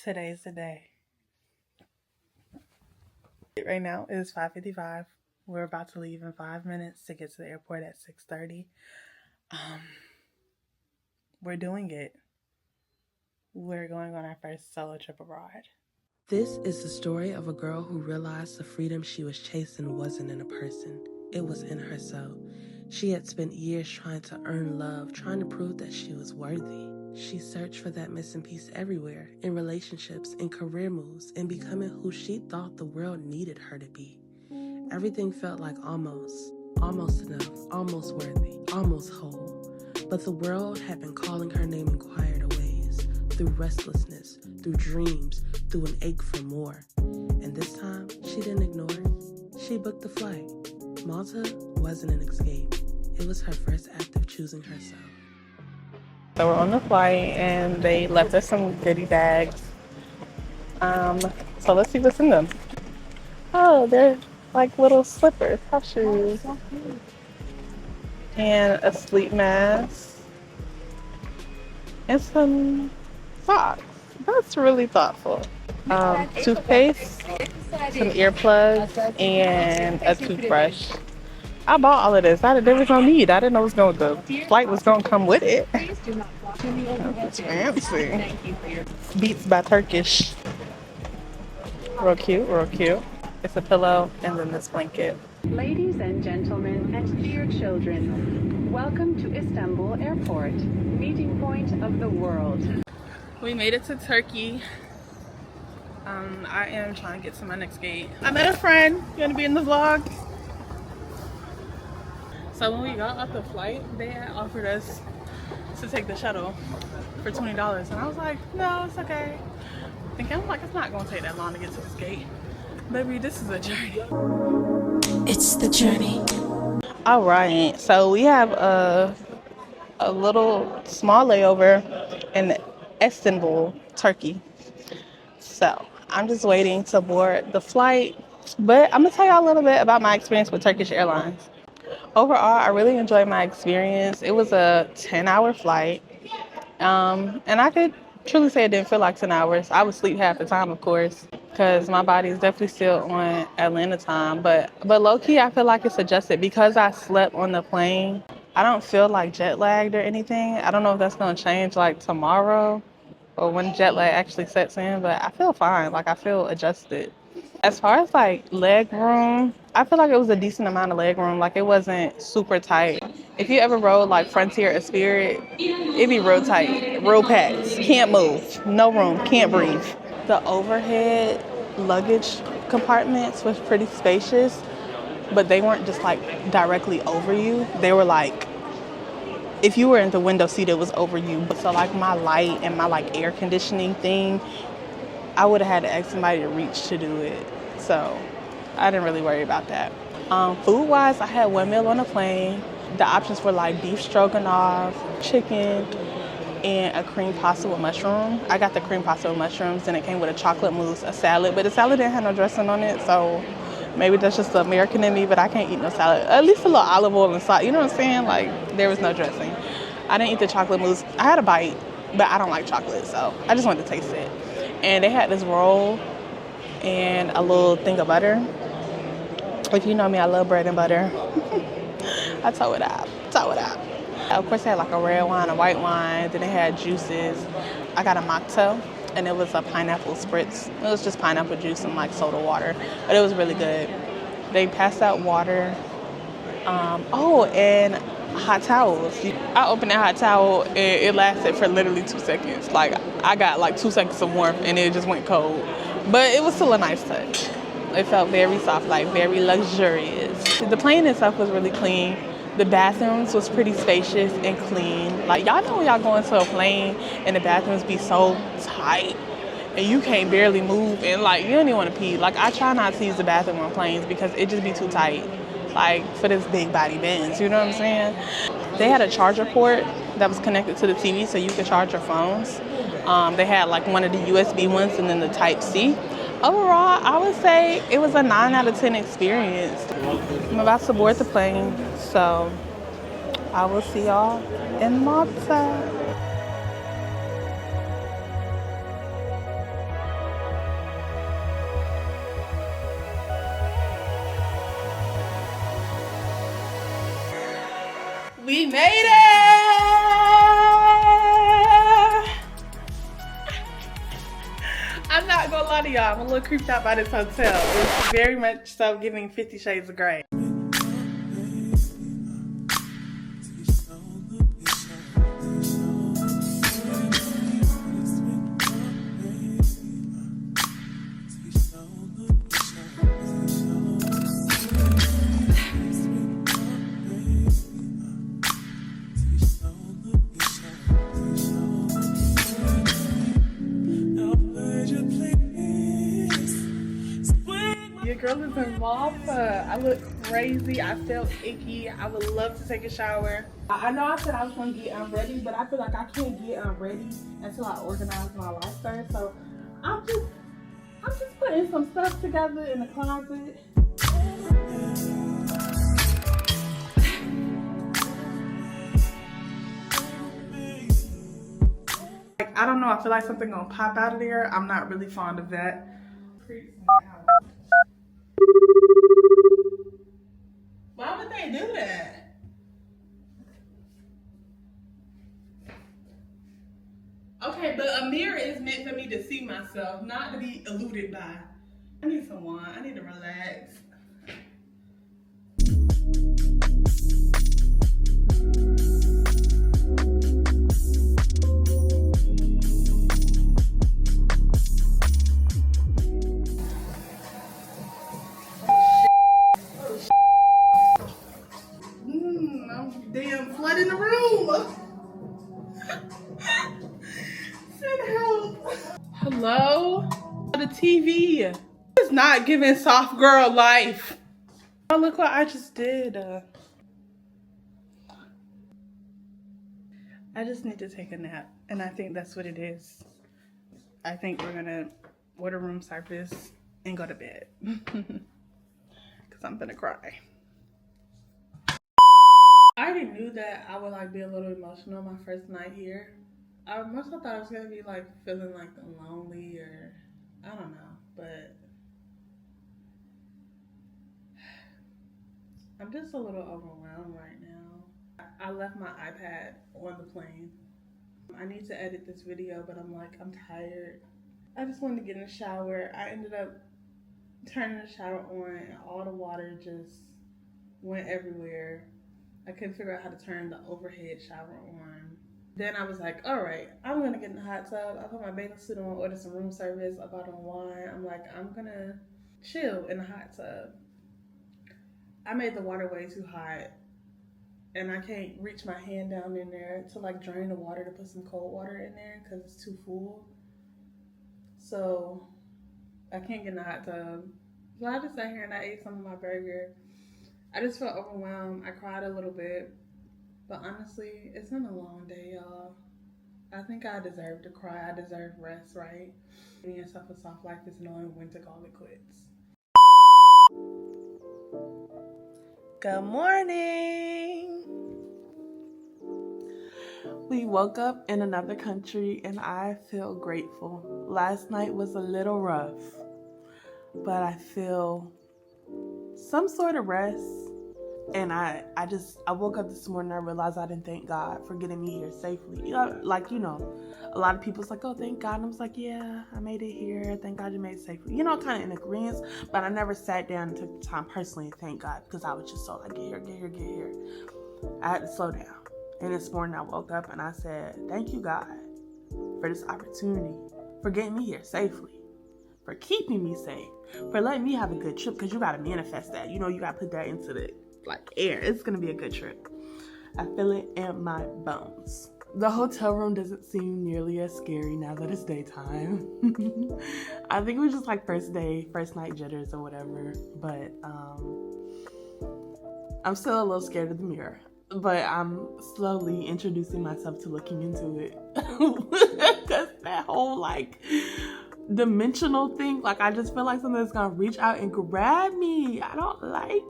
Today's the day. Right now it is 5:55. We're about to leave in 5 minutes to get to the airport at 6:30. We're doing it. We're going on our first solo trip abroad. This is the story of a girl who realized the freedom she was chasing wasn't in a person. It was in herself. She had spent years trying to earn love, trying to prove that she was worthy. She searched for that missing piece everywhere, in relationships, in career moves, in becoming who she thought the world needed her to be. Everything felt like almost enough, almost worthy, almost whole. But the world had been calling her name in quieter ways, through restlessness, through dreams, through an ache for more. And this time, she didn't ignore it. She booked the flight. Malta wasn't an escape. It was her first act of choosing herself. So we're on the flight and they left us some goodie bags. So let's see what's in them. Oh, they're like little slippers, house shoes, and a sleep mask, and some socks. That's really thoughtful. Toothpaste, some earplugs, and a toothbrush. I bought all of this. There was no need. I didn't know the flight was going to come with it. It's fancy. Beats by Turkish. Real cute, real cute. It's a pillow and then this blanket. Ladies and gentlemen and dear children, welcome to Istanbul Airport, meeting point of the world. We made it to Turkey. I am trying to get to my next gate. I met a friend. You want to be in the vlog? So when we got off the flight, they had offered us to take the shuttle for $20. And I was like, no, it's okay. I'm like, it's not going to take that long to get to this gate. Baby, this is a journey. It's the journey. All right, so we have a little small layover in Istanbul, Turkey. So I'm just waiting to board the flight. But I'm going to tell y'all a little bit about my experience with Turkish Airlines. Overall, I really enjoyed my experience. It was a 10-hour flight. And I could truly say it didn't feel like 10 hours. I would sleep half the time, of course, because my body is definitely still on Atlanta time. But low-key, I feel like it's adjusted. Because I slept on the plane, I don't feel like jet lagged or anything. I don't know if that's going to change like tomorrow or when jet lag actually sets in, but I feel fine. Like, I feel adjusted. As far as like leg room, I feel like it was a decent amount of leg room. Like, it wasn't super tight. If you ever rode like Frontier or Spirit, it'd be real tight, real packed. Can't move, no room, can't breathe. The overhead luggage compartments was pretty spacious, but they weren't just like directly over you. They were like, if you were in the window seat, it was over you. So like my light and my like air conditioning thing, I would have had to ask somebody to reach to do it. So I didn't really worry about that. Food-wise, I had one meal on the plane. The options were like beef stroganoff, chicken, and a cream pasta with mushroom. I got the cream pasta with mushrooms, and it came with a chocolate mousse, a salad, but the salad didn't have no dressing on it, so maybe that's just the American in me, but I can't eat no salad. At least a little olive oil and salt, you know what I'm saying? Like, there was no dressing. I didn't eat the chocolate mousse. I had a bite, but I don't like chocolate, so I just wanted to taste it. And they had this roll and a little thing of butter. If you know me, I love bread and butter. I toe it out. Of course, they had like a red wine, a white wine. Then they had juices. I got a mocktail, and it was a pineapple spritz. It was just pineapple juice and like soda water, but it was really good. They passed out water. And hot towels. I opened that hot towel, and it lasted for literally 2 seconds. Like, I got like 2 seconds of warmth, and it just went cold. But it was still a nice touch. It felt very soft, like very luxurious. The plane itself was really clean. The bathrooms was pretty spacious and clean. Like, y'all know when y'all go into a plane and the bathrooms be so tight and you can't barely move and like you don't even want to pee. Like, I try not to use the bathroom on planes because it just be too tight. Like, for this big body Benz, you know what I'm saying? They had a charger port that was connected to the TV so you could charge your phones. They had like one of the USB ones and then the Type-C. Overall, I would say it was a 9 out of 10 experience. I'm about to board the plane, so I will see y'all in Malta. We made it! I'm not gonna lie to y'all, I'm a little creeped out by this hotel. It's very much so giving 50 Shades of Grey. Your girl is in Malta. I look crazy. I felt icky. I would love to take a shower. I know I said I was going to get ready, but I feel like I can't get ready until I organize my life first. So I'm just putting some stuff together in the closet. Like, I don't know. I feel like something gonna pop out of there. I'm not really fond of that. Why would they do that? Okay, but a mirror is meant for me to see myself, not to be eluded by. I need some wine. I need to relax. I'm damn flooding the room. Send help. Hello? The TV. It's not giving soft girl life. Oh, look what I just did. I just need to take a nap, and I think that's what it is. I think we're gonna order room service and go to bed. Cause I'm gonna cry. I already knew that I would like be a little emotional my first night here. I must have thought I was gonna be like feeling like lonely or I don't know, but I'm just a little overwhelmed right now. I left my iPad on the plane. I need to edit this video, but I'm tired. I just wanted to get in the shower. I ended up turning the shower on and all the water just went everywhere. I couldn't figure out how to turn the overhead shower on. Then I was like, all right, I'm gonna get in the hot tub. I put my bathing suit on, ordered some room service, I bought on wine. I'm like, I'm gonna chill in the hot tub. I made the water way too hot and I can't reach my hand down in there to like drain the water to put some cold water in there because it's too full. So I can't get in the hot tub. So I just sat here and I ate some of my burger. I just felt overwhelmed. I cried a little bit. But honestly, it's been a long day, y'all. I think I deserve to cry. I deserve rest, right? Giving yourself a soft life is knowing when to call it quits. Good morning. We woke up in another country and I feel grateful. Last night was a little rough, but I feel some sort of rest. And I woke up this morning and I realized I didn't thank God for getting me here safely. You know, a lot of people's like, oh, thank God. And I was like, yeah, I made it here. Thank God you made it safely. You know, kind of in agreement. But I never sat down and took the time personally to thank God because I was just so like, get here. I had to slow down. And this morning I woke up and I said, thank you, God, for this opportunity, for getting me here safely, for keeping me safe, for letting me have a good trip because you got to manifest that. You know, you got to put that into the air. It's gonna be a good trip. I feel it in my bones. The hotel room doesn't seem nearly as scary now that it's daytime. I think it was just like first night jitters or whatever, but I'm still a little scared of the mirror, but I'm slowly introducing myself to looking into it because that whole dimensional thing, I just feel like something's gonna reach out and grab me. I don't like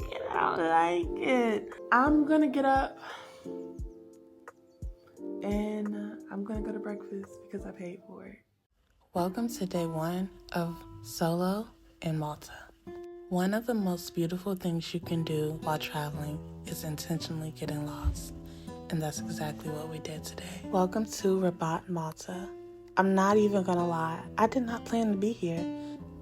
it. I'm gonna get up and I'm gonna go to breakfast because I paid for it. Welcome to day 1 of Solo in Malta. One of the most beautiful things you can do while traveling is intentionally getting lost. And that's exactly what we did today. Welcome to Rabat, Malta. I'm not even gonna lie, I did not plan to be here.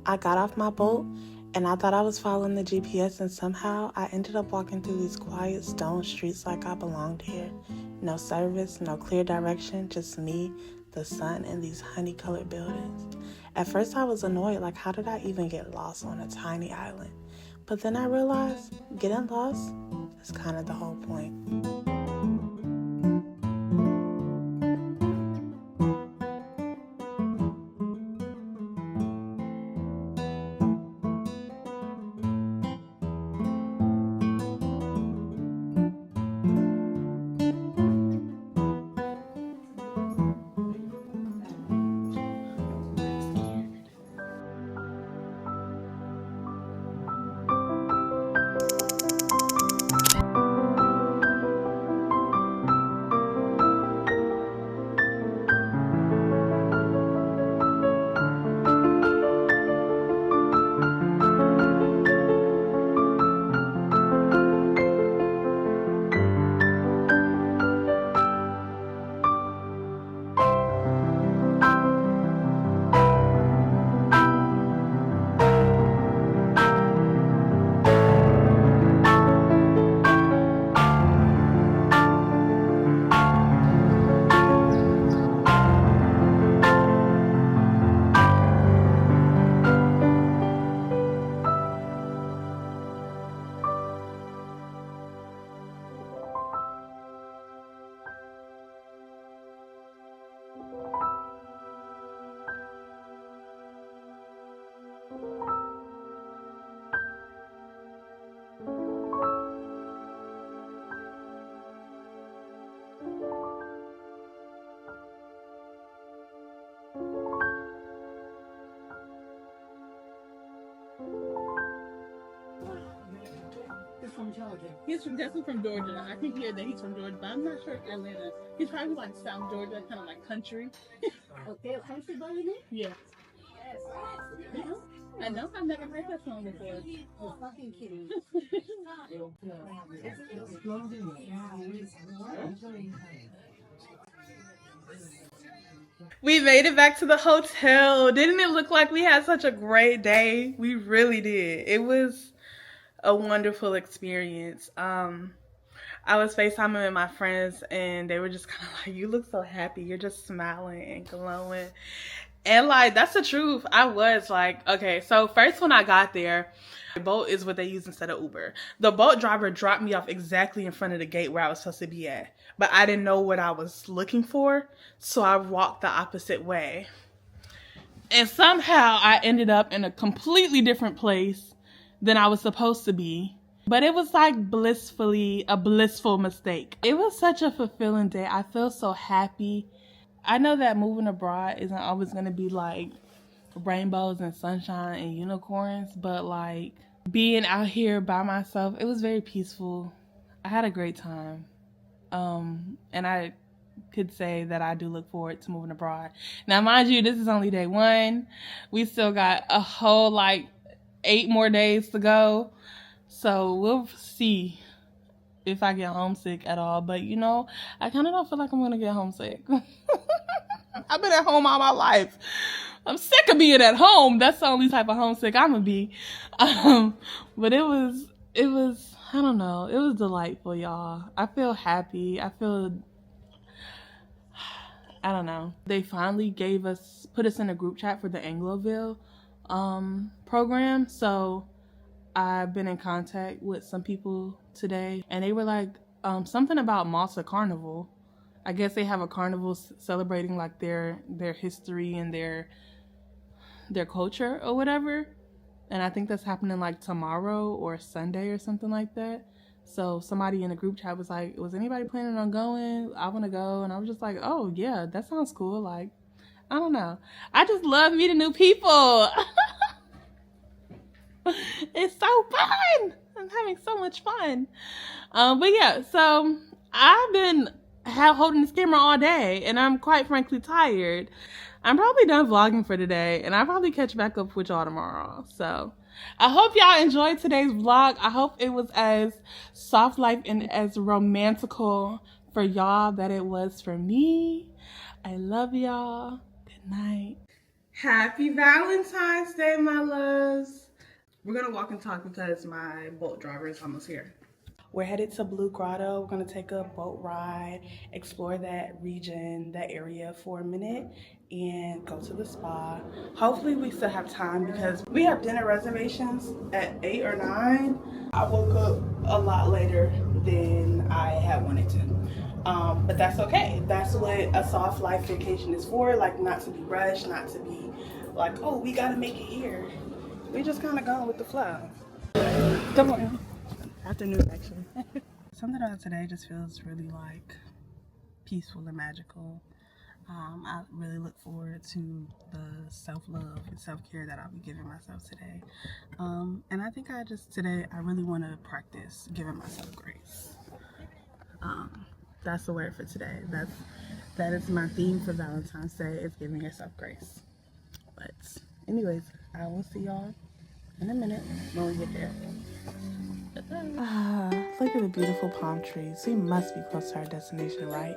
I got off my boat and I thought I was following the GPS, and somehow I ended up walking through these quiet stone streets like I belonged here. No service, no clear direction, just me, the sun, and these honey-colored buildings. At first I was annoyed, like how did I even get lost on a tiny island? But then I realized getting lost is kind of the whole point. From Georgia. He's from definitely from Georgia. I think that he's from Georgia, but I'm not sure if Atlanta. He's probably like South Georgia, kind of like country. Okay, how you by your name? Yeah. Yes. I know. I've never heard that song before. You're fucking kidding. We made it back to the hotel. Didn't it look like we had such a great day? We really did. It was a wonderful experience. I was FaceTiming with my friends and they were just kind of like, you look so happy. You're just smiling and glowing. And like, that's the truth. I was like, okay, so first when I got there, the boat is what they use instead of Uber. The boat driver dropped me off exactly in front of the gate where I was supposed to be at. But I didn't know what I was looking for, so I walked the opposite way. And somehow I ended up in a completely different place than I was supposed to be. But it was like a blissful mistake. It was such a fulfilling day. I feel so happy. I know that moving abroad isn't always going to be like rainbows and sunshine and unicorns, but like being out here by myself, it was very peaceful. I had a great time. And I could say that I do look forward to moving abroad. Now, mind you, this is only day one. We still got a whole like 8 more days to go. So we'll see if I get homesick at all. But you know, I kind of don't feel like I'm going to get homesick. I've been at home all my life. I'm sick of being at home. That's the only type of homesick I'm going to be. But it was, I don't know. It was delightful, y'all. I feel happy. I don't know. They finally put us in a group chat for the Angloville program. So I've been in contact with some people today, and they were like something about Malta Carnival. I guess they have a carnival celebrating like their history and their culture or whatever. And I think that's happening like tomorrow or Sunday or something like that. So somebody in the group chat was like, was anybody planning on going? I want to go. And I was just like, oh yeah, that sounds cool. Like, I don't know. I just love meeting new people. It's so fun. I'm having so much fun. But yeah, so I've been holding this camera all day and I'm quite frankly tired. I'm probably done vlogging for today and I'll probably catch back up with y'all tomorrow. So I hope y'all enjoyed today's vlog. I hope it was as soft life and as romantical for y'all that it was for me. I love y'all. Good night. Happy Valentine's Day, my loves. We're gonna walk and talk because my boat driver is almost here. We're headed to Blue Grotto. We're gonna take a boat ride, explore that region, that area for a minute, and go to the spa. Hopefully we still have time because we have dinner reservations at 8 or 9. I woke up a lot later than I had wanted to. But that's okay. That's what a soft life vacation is for. Like, not to be rushed, not to be like, oh, we gotta make it here. We just kind of going with the flow. Good morning. Afternoon, actually. Something about today just feels really like peaceful and magical. I really look forward to the self-love and self-care that I'll be giving myself today. And I think today I really want to practice giving myself grace. That's the word for today. That is my theme for Valentine's Day, is giving yourself grace. But anyways, I will see y'all in a minute when we get there. Look at the beautiful palm trees. We must be close to our destination, right?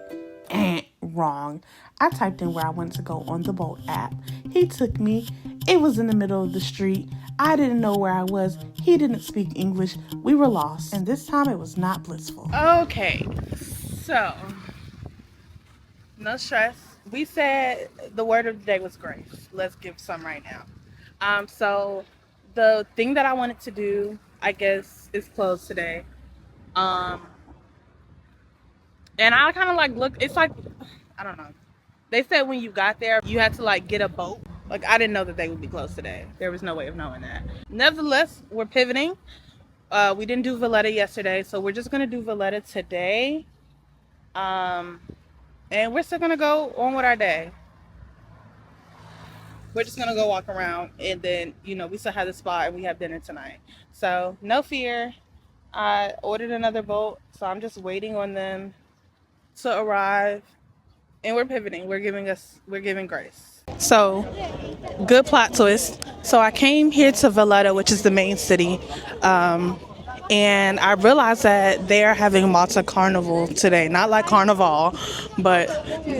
Wrong. I typed in where I wanted to go on the boat app. He took me. It was in the middle of the street. I didn't know where I was. He didn't speak English. We were lost. And this time it was not blissful. Okay. So, no stress. We said the word of the day was grace. Let's give some right now. So the thing that I wanted to do, I guess, is closed today. And I kind of like look, it's like, I don't know. They said when you got there, you had to like get a boat. Like, I didn't know that they would be closed today. There was no way of knowing that. Nevertheless, we're pivoting. We didn't do Valletta yesterday, so we're just gonna do Valletta today. And we're still gonna go on with our day. We're just gonna go walk around, and then, we still have the spa and we have dinner tonight. So no fear. I ordered another boat, so I'm just waiting on them to arrive, and we're pivoting. We're giving grace. So, good plot twist. So I came here to Valletta, which is the main city, and I realized that they are having Malta Carnival today. Not like Carnival, but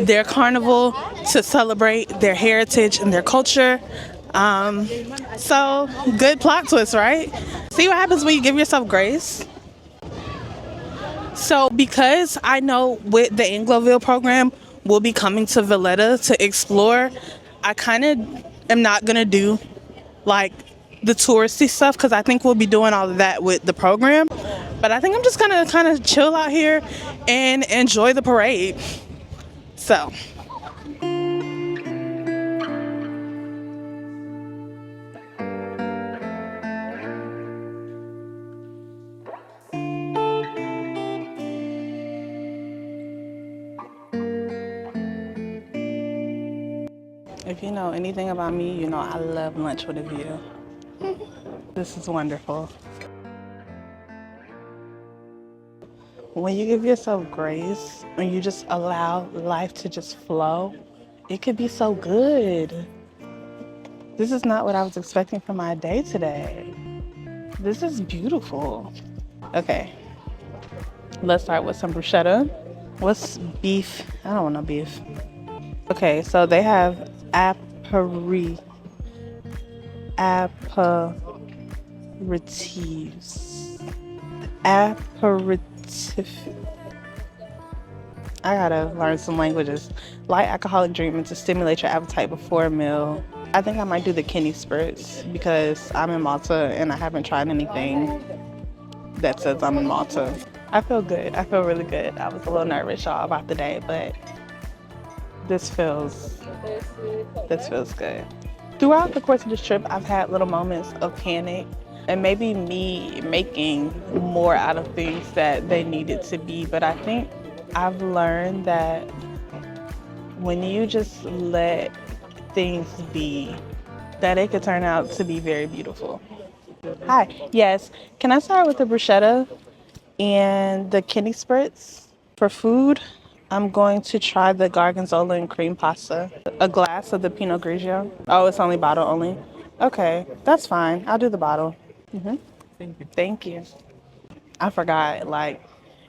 their carnival to celebrate their heritage and their culture. So, good plot twist, right? See what happens when you give yourself grace? So, because I know with the Angloville program, we'll be coming to Valletta to explore, I kind of am not going to do like the touristy stuff because I think we'll be doing all of that with the program. But I think I'm just gonna kind of chill out here and enjoy the parade. So. If you know anything about me, you know I love lunch with a view. This is wonderful. When you give yourself grace, when you just allow life to just flow, it could be so good. This is not what I was expecting for my day today. This is beautiful. Okay, let's start with some bruschetta. What's beef? I don't want no beef. Okay, so they have aperitifs. I gotta learn some languages. Light alcoholic drink to stimulate your appetite before a meal. I think I might do the kidney spirits because I'm in Malta and I haven't tried anything that says I'm in Malta. I feel good. I feel really good. I was a little nervous, y'all, about the day, but this feels good. Throughout the course of this trip, I've had little moments of panic and maybe me making more out of things that they needed to be. But I think I've learned that when you just let things be, that it could turn out to be very beautiful. Hi, yes, can I start with the bruschetta and the kidney spritz? For food, I'm going to try the gorgonzola and cream pasta. A glass of the Pinot Grigio. Oh, it's only bottle only? Okay, that's fine. I'll do the bottle. Thank you. I forgot, like,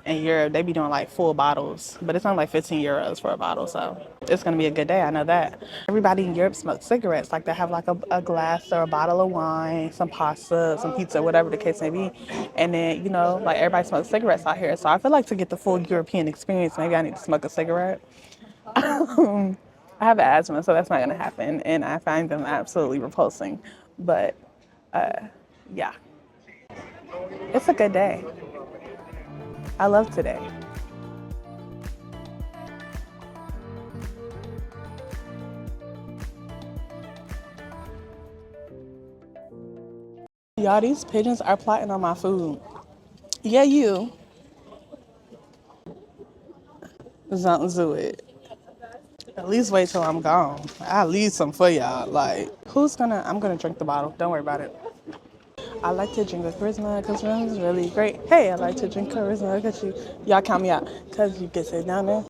in Europe, they be doing like full bottles, but it's only like 15 euros for a bottle, so it's gonna be a good day. I know that. Everybody in Europe smokes cigarettes. Like they have like a glass or a bottle of wine, some pasta, some pizza, whatever the case may be, and then you know like everybody smokes cigarettes out here. So I feel like to get the full European experience, maybe I need to smoke a cigarette. I have asthma, so that's not gonna happen, and I find them absolutely repulsing. But yeah, it's a good day. I love today. Y'all, these pigeons are plotting on my food. Yeah, you. Don't do it. At least wait till I'm gone. I'll leave some for y'all. Like, I'm gonna drink the bottle. Don't worry about it. I like to drink with charisma because charisma is really great. Hey, I like to drink charisma because y'all count me out because you can sit down there.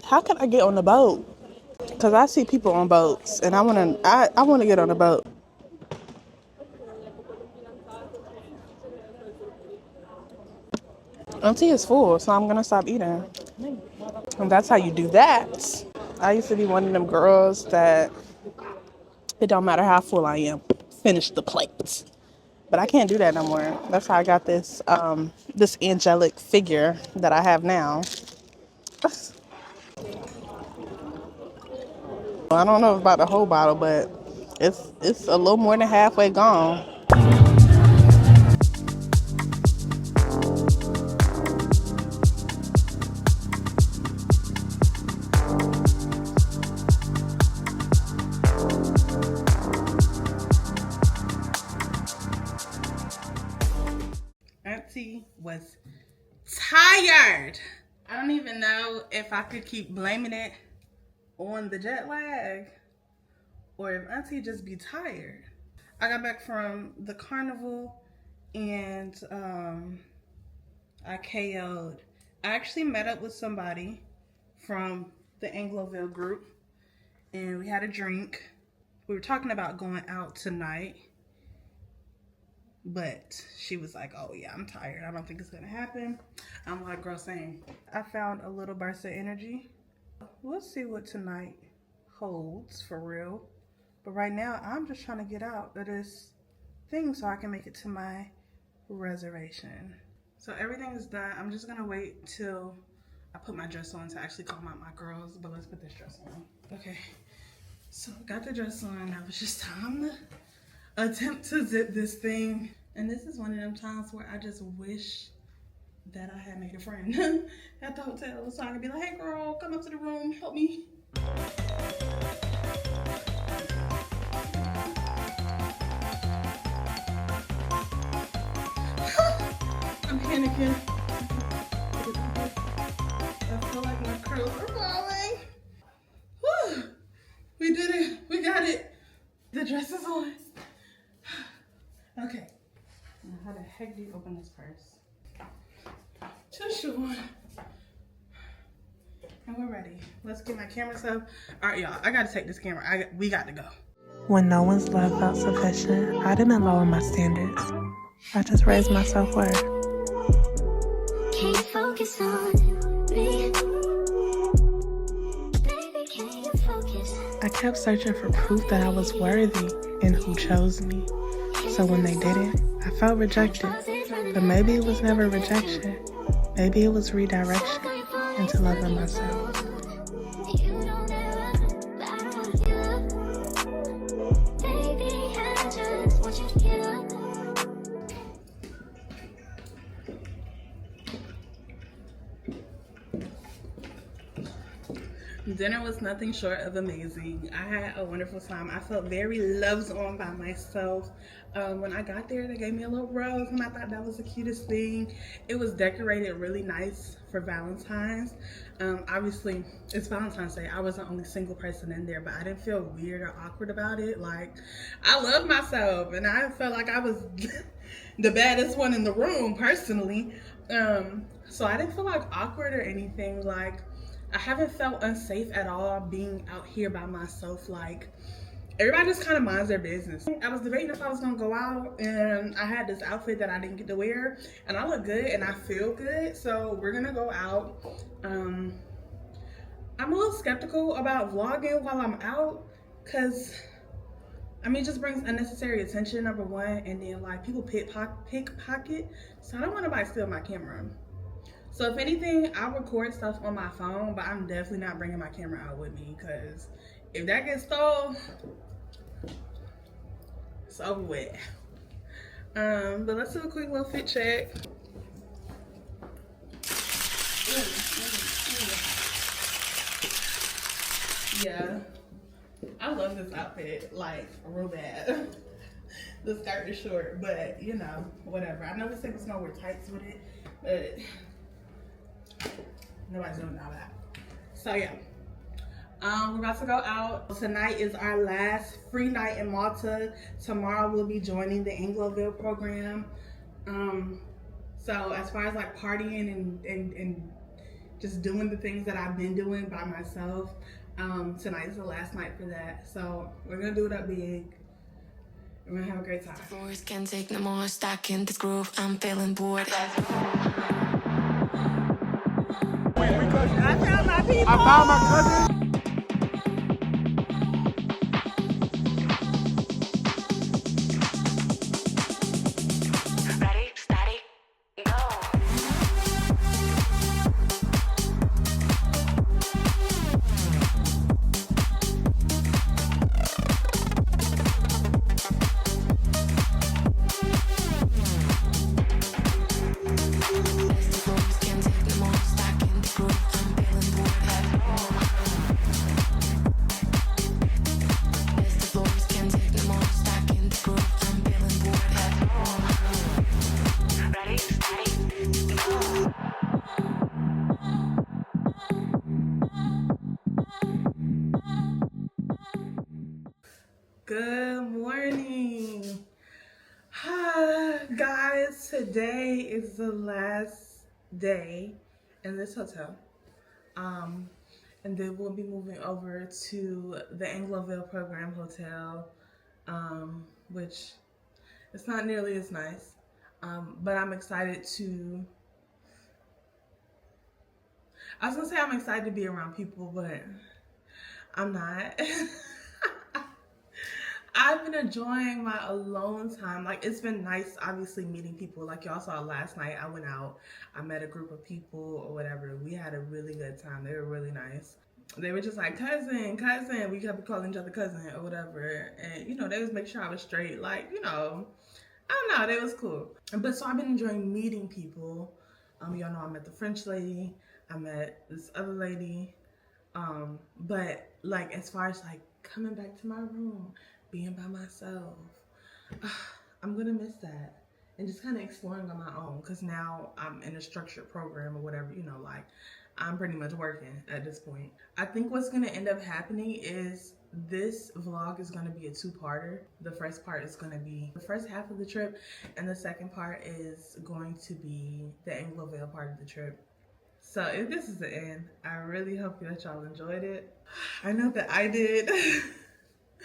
How can I get on the boat? Because I see people on boats and I wanna get on a boat. Auntie is full, so I'm gonna stop eating. And that's how you do that. I used to be one of them girls that it don't matter how full I am, finish the plate. But I can't do that no more. That's how I got this this angelic figure that I have now. I don't know about the whole bottle, but it's a little more than halfway gone. Auntie was tired. I don't even know if I could keep blaming it on the jet lag or if Auntie just be tired. I got back from the carnival and I KO'd. I actually met up with somebody from the Angloville group and we had a drink. We were talking about going out tonight, but she was like, oh yeah, I'm tired. I don't think it's gonna happen. I'm like, girl, same. I found a little burst of energy. We'll see what tonight holds for real. But right now, I'm just trying to get out of this thing so I can make it to my reservation. So everything is done. I'm just gonna wait till I put my dress on to actually call out my girls, but let's put this dress on. Okay, so I got the dress on. Now it's just time to attempt to zip this thing. And this is one of them times where I just wish that I had made a friend at the hotel so I could be like, hey girl, come up to the room, help me. I'm panicking. I feel like my curls are falling. Whew. We did it. We got it. The dress is on. Okay. Now how the heck do you open this purse? Tissue on. And we're ready. Let's get my camera up. All right, y'all. I gotta take this camera. We got to go. When no one's love felt sufficient, I didn't lower my standards. I just raised my self-worth. Can you focus on me? Baby, can you focus? I kept searching for proof that I was worthy and who chose me. So when they didn't, I felt rejected. But maybe it was never rejection. Maybe it was redirection into loving myself. Dinner was nothing short of amazing. I had a wonderful time. I felt very loved on by myself. When I got there, they gave me a little rose and I thought that was the cutest thing. It was decorated really nice for Valentine's. Obviously, it's Valentine's Day. I was the only single person in there, but I didn't feel weird or awkward about it. Like, I loved myself and I felt like I was the baddest one in the room personally. So I didn't feel like awkward or anything. Like, I haven't felt unsafe at all being out here by myself. Like, everybody just kind of minds their business. I was debating if I was gonna go out, and I had this outfit that I didn't get to wear, and I look good and I feel good, so we're gonna go out. I'm a little skeptical about vlogging while I'm out, because I mean, it just brings unnecessary attention, number one, and then like people pickpocket, so I don't want nobody steal my camera. So if anything, I'll record stuff on my phone, but I'm definitely not bringing my camera out with me, because if that gets stolen, it's over with. But let's do a quick little fit check. Yeah, I love this outfit, like, real bad. The skirt is short, but you know, whatever. I know we said we're gonna wear tights with it, but nobody's doing all that. So yeah, we're about to go out. Tonight is our last free night in Malta. Tomorrow we'll be joining the Angloville program. So as far as like partying and just doing the things that I've been doing by myself, tonight is the last night for that. So we're gonna do it up big. We're gonna have a great time. Floors can't take no more, stuck in this groove, I'm feeling bored. I found my people. I found my cousin. Ready, steady, go. Floors can't take no more, stuck in this groove, I'm feeling bored. The floors can't take no more, stuck in this groove, I'm feeling bored. Ready, steady, go. Good morning. Guys, today is the last day in this hotel. And then we'll be moving over to the Angloville program hotel, which it's not nearly as nice. But I'm excited to, I was gonna say I'm excited to be around people, but I'm not. I've been enjoying my alone time. Like, it's been nice, obviously, meeting people. Like y'all saw last night, I went out, I met a group of people or whatever. We had a really good time. They were really nice. They were just like, cousin, cousin. We kept calling each other cousin or whatever. And, you know, they was making sure I was straight. Like, you know, I don't know, they was cool. But so I've been enjoying meeting people. Y'all know I met the French lady. I met this other lady. But like, as far as like coming back to my room, being by myself, I'm gonna miss that, and just kind of exploring on my own, because now I'm in a structured program or whatever, you know, like I'm pretty much working at this point. I think what's gonna end up happening is this vlog is gonna be a two-parter. The first part is gonna be the first half of the trip, and the second part is going to be the Angloville part of the trip. So if this is the end, I really hope that y'all enjoyed it. I know that I did.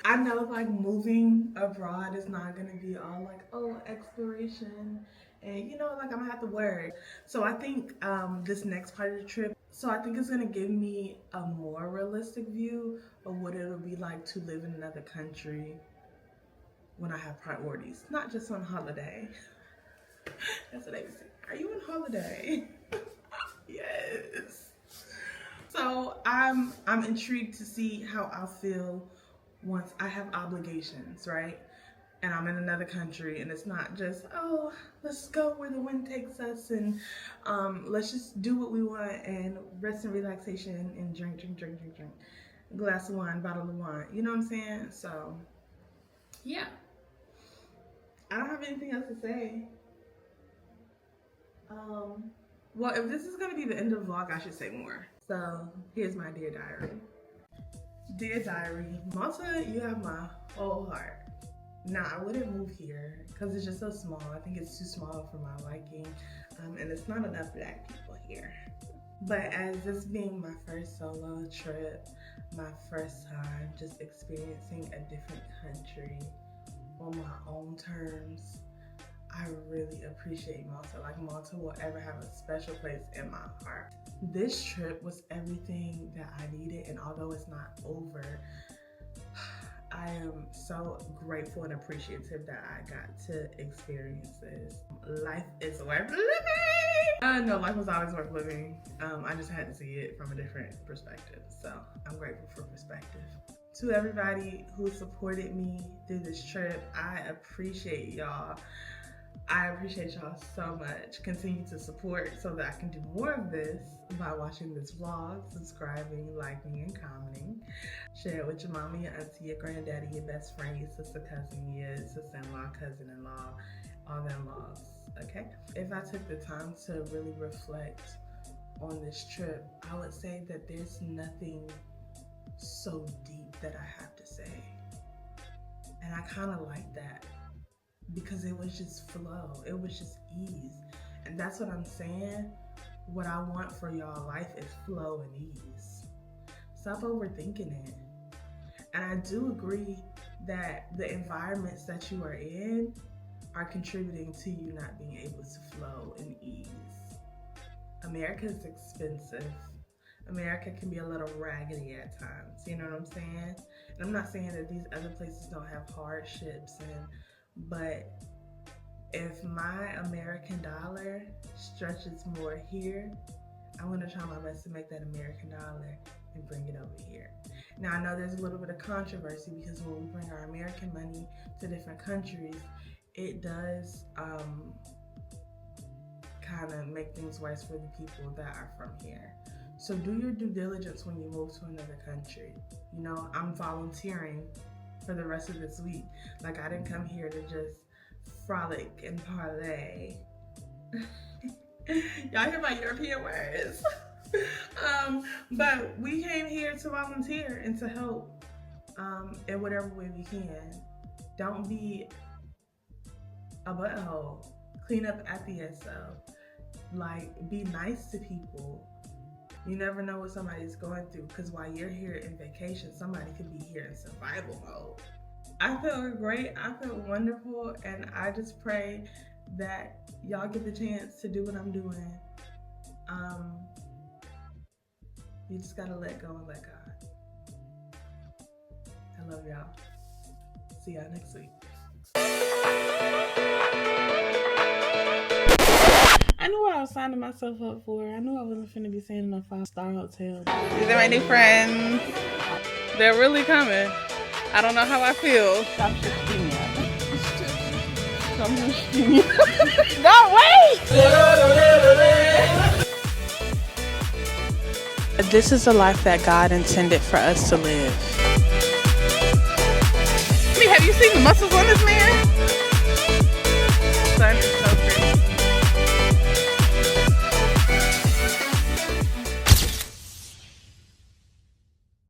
I know like moving abroad is not gonna be all like, oh, exploration, and you know, like I'm gonna have to work. So I think this next part of the trip, so I think it's gonna give me a more realistic view of what it'll be like to live in another country when I have priorities, not just on holiday. That's what they would say. Are you on holiday? Yes. So I'm intrigued to see how I'll feel once I have obligations, right? And I'm in another country, and it's not just, oh, let's go where the wind takes us, and let's just do what we want and rest and relaxation and drink. Glass of wine, bottle of wine. You know what I'm saying? So, yeah. I don't have anything else to say. Well, if this is gonna be the end of the vlog, I should say more. So, here's my Dear Diary. Dear Diary, Malta, you have my whole heart. Nah, I wouldn't move here because it's just so small. I think it's too small for my liking, and it's not enough black people here. But as this being my first solo trip, my first time just experiencing a different country on my own terms, I really appreciate Malta. Like, Malta will ever have a special place in my heart. This trip was everything that I needed, and although it's not over, I am so grateful and appreciative that I got to experience this. Life is worth living! I know life was always worth living. I just had to see it from a different perspective. So I'm grateful for perspective. To everybody who supported me through this trip, I appreciate y'all. I appreciate y'all so much. Continue to support so that I can do more of this by watching this vlog, subscribing, liking, and commenting. Share it with your mama, your auntie, your granddaddy, your best friend, your sister, cousin, your sister-in-law, cousin-in-law, all the in-laws, okay? If I took the time to really reflect on this trip, I would say that there's nothing so deep that I have to say. And I kind of like that, because it was just flow, it was just ease. And that's what I'm saying. What I want for y'all life is flow and ease. Stop overthinking it. And I do agree that the environments that you are in are contributing to you not being able to flow and ease. America is expensive. America can be a little raggedy at times, you know what I'm saying? And I'm not saying that these other places don't have hardships, but if my American dollar stretches more here, I'm gonna try my best to make that American dollar and bring it over here. Now, I know there's a little bit of controversy because when we bring our American money to different countries, it does kind of make things worse for the people that are from here. So do your due diligence when you move to another country. You know, I'm volunteering for the rest of this week. Like, I didn't come here to just frolic and parlay. Y'all hear my European words? But we came here to volunteer and to help in whatever way we can. Don't be a butthole. Clean up after yourself. Like, be nice to people. You never know what somebody's going through, because while you're here in vacation, somebody could be here in survival mode. I felt great, I felt wonderful, and I just pray that y'all get the chance to do what I'm doing. You just gotta let go and let God. I love y'all. See y'all next week. I knew what I was signing myself up for. I knew I wasn't finna be staying in a 5-star hotel. These are my new friends. They're really coming. I don't know how I feel. Stop shifting me. No, wait! This is the life that God intended for us to live. I mean, have you seen the muscles on this man?